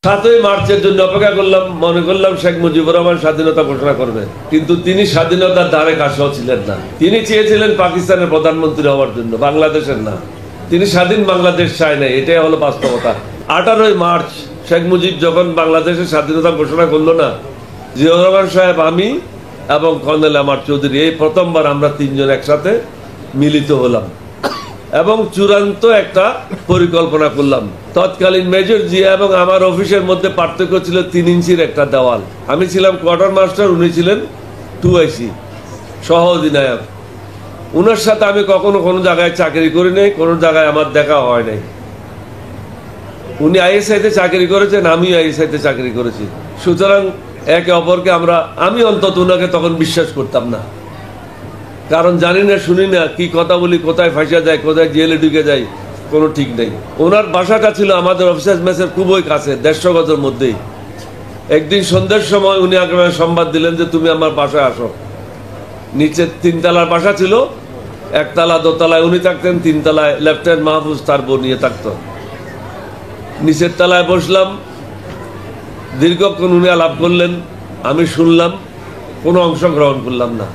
7ই মার্চের জন্য অপেক্ষা করলাম, মনে করলাম শেখ মুজিবুর রহমান স্বাধীনতা ঘোষণা করবে, কিন্তু তিনি স্বাধীনতার ধারে কাছেও ছিলেন না। তিনি চেয়েছিলেন পাকিস্তানের প্রধানমন্ত্রী হওয়ার জন্য, বাংলাদেশের না। তিনি স্বাধীন বাংলাদেশ চায় নাই, এটাই হলো বাস্তবতা। 18ই মার্চ শেখ মুজিব যখন বাংলাদেশের স্বাধীনতা ঘোষণা করলো না, জিয়াউর রহমান সাহেব, আমি এবং কর্নেল আমার চৌধুরী, এই প্রথমবার আমরা তিনজন একসাথে মিলিত হলাম এবং চূড়ান্ত একটা পরিকল্পনা করলাম। তৎকালীন মেজর জিয়া এবং আমার অফিসের মধ্যে পার্থক্য ছিল 3 ইঞ্চির একটা দেওয়াল। আমি ছিলাম কোয়ার্টার মাস্টার, উনি ছিলেন 2IC সহ অধিনায়ক। উনার সাথে আমি কখনো কোনো জায়গায় চাকরি করি নাই, কোনো জায়গায় আমার দেখা হয় নাই। উনি ISI-তে চাকরি করেছেন, আমিও ISI-তে চাকরি করেছি। সুতরাং একে অপরকে আমি অন্তত ওনাকে তখন বিশ্বাস করতাম না, কারণ জানি না, শুনি না, কি কথা বলি, কোথায় ফাঁসা যায়, কোথায় জেলে ঢুকে যায়, কোনো ঠিক নেই। ওনার বাসাটা ছিল আমাদের অফিসার্স মেসের খুবই কাছে, 150 গজের মধ্যেই। একদিন সন্ধ্যার সময় উনি আমাকে সংবাদ দিলেন যে তুমি আমার বাসায় আসো। নিচে 3 তলার বাসা ছিল, 1 তলা 2 তলায় উনি থাকতেন, 3 তলায় লেফটেন্যান্ট মাহফুজ তার বউ নিয়ে থাকতো। নিচের তলায় বসলাম, দীর্ঘক্ষণ উনি আলাপ করলেন, আমি শুনলাম, কোনো অংশগ্রহণ করলাম না।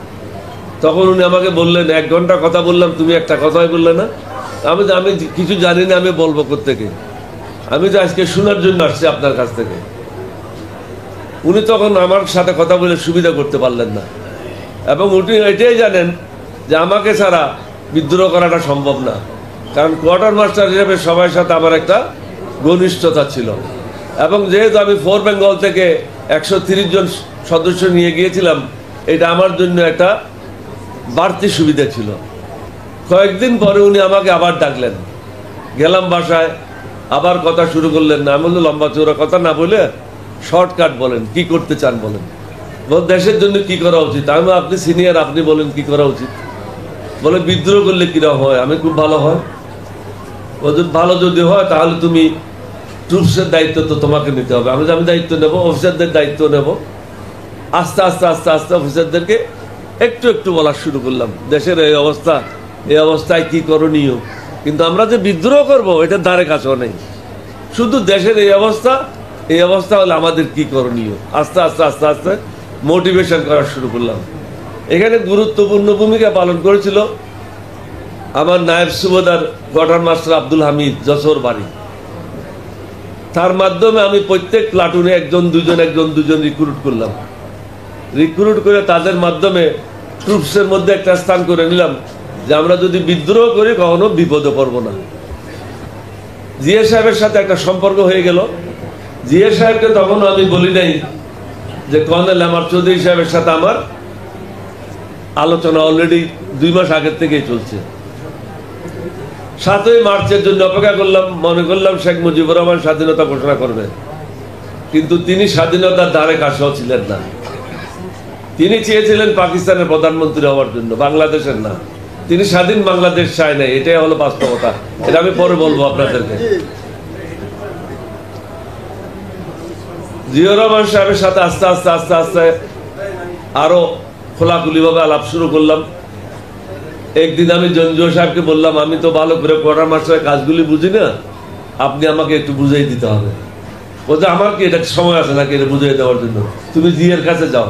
তখন উনি আমাকে বললেন, 1 ঘন্টা কথা বললাম, তুমি একটা কথাই বললে না। আমি কিছু জানি না, আমি বলবো কোত্থেকে, আমি তো আজকে শোনার জন্য আসছি আপনার কাছ থেকে। উনি তখন আমার সাথে কথা বলে সুবিধা করতে পারলেন না, এবং উনি এটাই জানেন যে আমাকে ছাড়া বিদ্রোহ করাটা সম্ভব না, কারণ কোয়ার্টার মাস্টার হিসেবে সবার সাথে আমার একটা ঘনিষ্ঠতা ছিল। এবং যেহেতু আমি 4 বেঙ্গল থেকে 130 জন সদস্য নিয়ে গিয়েছিলাম, এটা আমার জন্য একটা বাড়তি সুবিধা ছিল। কয়েকদিন পরে উনি আমাকে আবার ডাকলেন, গেলাম বাসায়, আবার কথা শুরু করলেন না। আমি বললাম, লম্বা চৌড়া কথা না বলে শর্টকাট বলেন, কি করতে চান বলেন। বল, দেশের জন্য কি করা উচিত। আমি, আপনি সিনিয়র, আপনি বলেন কি করা উচিত। বলে, বিদ্রোহ করলে কিরকম হয়। আমি, খুব ভালো হয়। ভালো যদি হয় তাহলে তুমি ট্রুপসের দায়িত্ব তো তোমাকে নিতে হবে। আমি দায়িত্ব নেব, অফিসারদের দায়িত্ব নেব। আস্তে আস্তে আস্তে আস্তে অফিসারদেরকে একটু একটু বলা শুরু করলাম, দেশের এই অবস্থা, এই অবস্থায় কি করণীয়। কিন্তু আমরা যে বিদ্রোহ করব, এটার ধারে কাছেও নেই। শুধু দেশের এই অবস্থা হলে আমাদের কি করণীয়, আস্তে আস্তে আস্তে আস্তে মোটিভেশন করা শুরু করলাম। এখানে গুরুত্বপূর্ণ ভূমিকা পালন করেছিল আমার নায়েব সুবেদার কোয়ার্টার মাস্টার আব্দুল হামিদ, যশোর বাড়ি। তার মাধ্যমে আমি প্রত্যেক প্লাটুনে 1 জন 2 জন রিক্রুট করলাম। রিক্রুট করে তাদের মাধ্যমে ট্রুপসের মধ্যে একটা স্থান করে নিলাম যে আমরা যদি বিদ্রোহ করি কখনো বিপদে পড়ব না। জিয়া সাহেবের সাথে একটা সম্পর্ক হয়ে গেল। জিয়া সাহেবকে তখনও আমি বলি নাই যে কর্নেল আমার চৌধুরী সাহেবের সাথে আমার আলোচনা অলরেডি 2 মাস আগের থেকেই চলছে। 7ই মার্চের জন্য অপেক্ষা করলাম, মনে করলাম শেখ মুজিবুর রহমান স্বাধীনতা ঘোষণা করবে, কিন্তু তিনি স্বাধীনতার ধারে কাছেও ছিলেন না। তিনি চেয়েছিলেন পাকিস্তানের প্রধানমন্ত্রী হওয়ার জন্য, বাংলাদেশের না। তিনি স্বাধীন বাংলাদেশ চায় নাই, এটাই হলো বাস্তবতা। এটা আমি পরে বলবো আপনাদেরকে। জিয়াউর রহমান সাহেবের সাথে আস্তে আস্তে আস্তে আস্তে আরো খোলাখুলিভাবে আলাপ শুরু করলাম। একদিন আমি জঞ্জুয়া সাহেবকে বললাম, আমি তো ভালো করে কোয়ার্টার মাস্টারের কাজগুলি বুঝি না, আপনি আমাকে একটু বুঝিয়ে দিতে হবে। বলছে, আমার কি এটা সময় আছে নাকি এটা বুঝিয়ে দেওয়ার জন্য, তুমি জিয়ার কাছে যাও।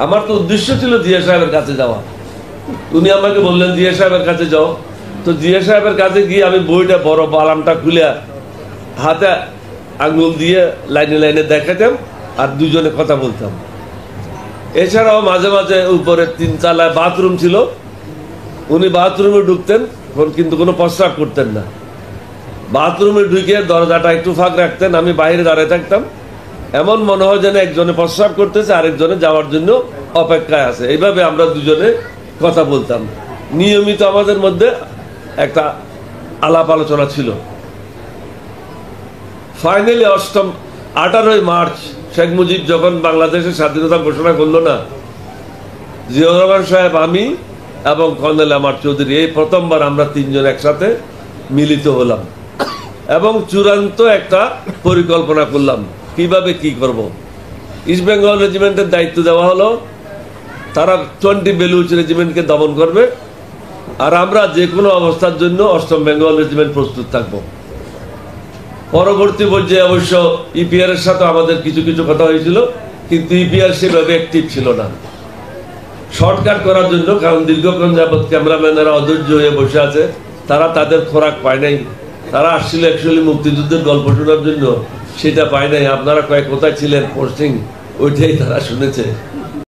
আমার তো উদ্দেশ্য ছিল জিয়া সাহেবের কাছে যাওয়া। উনি আমাকে বললেন জিয়া সাহেবের কাছে যাও। তো জিয়া সাহেবের কাছে গিয়ে আমি বইটা, বড় বালামটা খুলে হাতে আঙুল দিয়ে লাইনে লাইনে দেখাতাম আর দুজনে কথা বলতাম। এছাড়াও মাঝে মাঝে উপরে 3 তলায় বাথরুম ছিল, উনি বাথরুমে ঢুকতেন, কিন্তু কোনো প্রস্রাব করতেন না। বাথরুমে ঢুকে দরজাটা একটু ফাঁক রাখতেন, আমি বাইরে দাঁড়িয়ে থাকতাম। এমন মনে হয় যেন একজনে প্রস্রাব করতেছে, আরেকজনে যাওয়ার জন্য অপেক্ষায় আছে। এইভাবে আমরা দুজনে কথা বলতাম। নিয়মিত আমাদের মধ্যে একটা আলাপ আলোচনা ছিল। ফাইনালি 18ই মার্চ শেখ মুজিব যখন বাংলাদেশের স্বাধীনতা ঘোষণা করলো না, জিয়াউর রহমান সাহেব, আমি এবং কর্নেল আমার চৌধুরী, এই প্রথমবার আমরা 3 জন একসাথে মিলিত হলাম এবং চূড়ান্ত একটা পরিকল্পনা করলাম কিভাবে কি করব। ইস্ট বেঙ্গল রেজিমেন্টের দায়িত্ব দেওয়া হলো, তারা 20 বেলুচ রেজিমেন্টকে দমন করবে, আর আমরা যে কোনো অবস্থার জন্য 8ম বেঙ্গল রেজিমেন্ট প্রস্তুত থাকবো। পরবর্তী পর্যায়ে অবশ্য ইপিআর এর সাথে আমাদের কিছু কিছু কথা হয়েছিল, কিন্তু ইপিআর সেভাবে অ্যাক্টিভ ছিল না। শর্টকাট করার জন্য, কারণ দীর্ঘক্ষণ যাবৎ ক্যামেরাম্যানেরা অধৈর্য হয়ে বসে আছে, তারা তাদের খোরাক পায় নাই। তারা আসছিল অ্যাকচুয়ালি মুক্তিযুদ্ধের গল্প শোনার জন্য, সেটা পায় নাই। আপনারা কয়েক কোথায় ছিলেন পোস্টিং, ওইটাই তারা শুনেছে।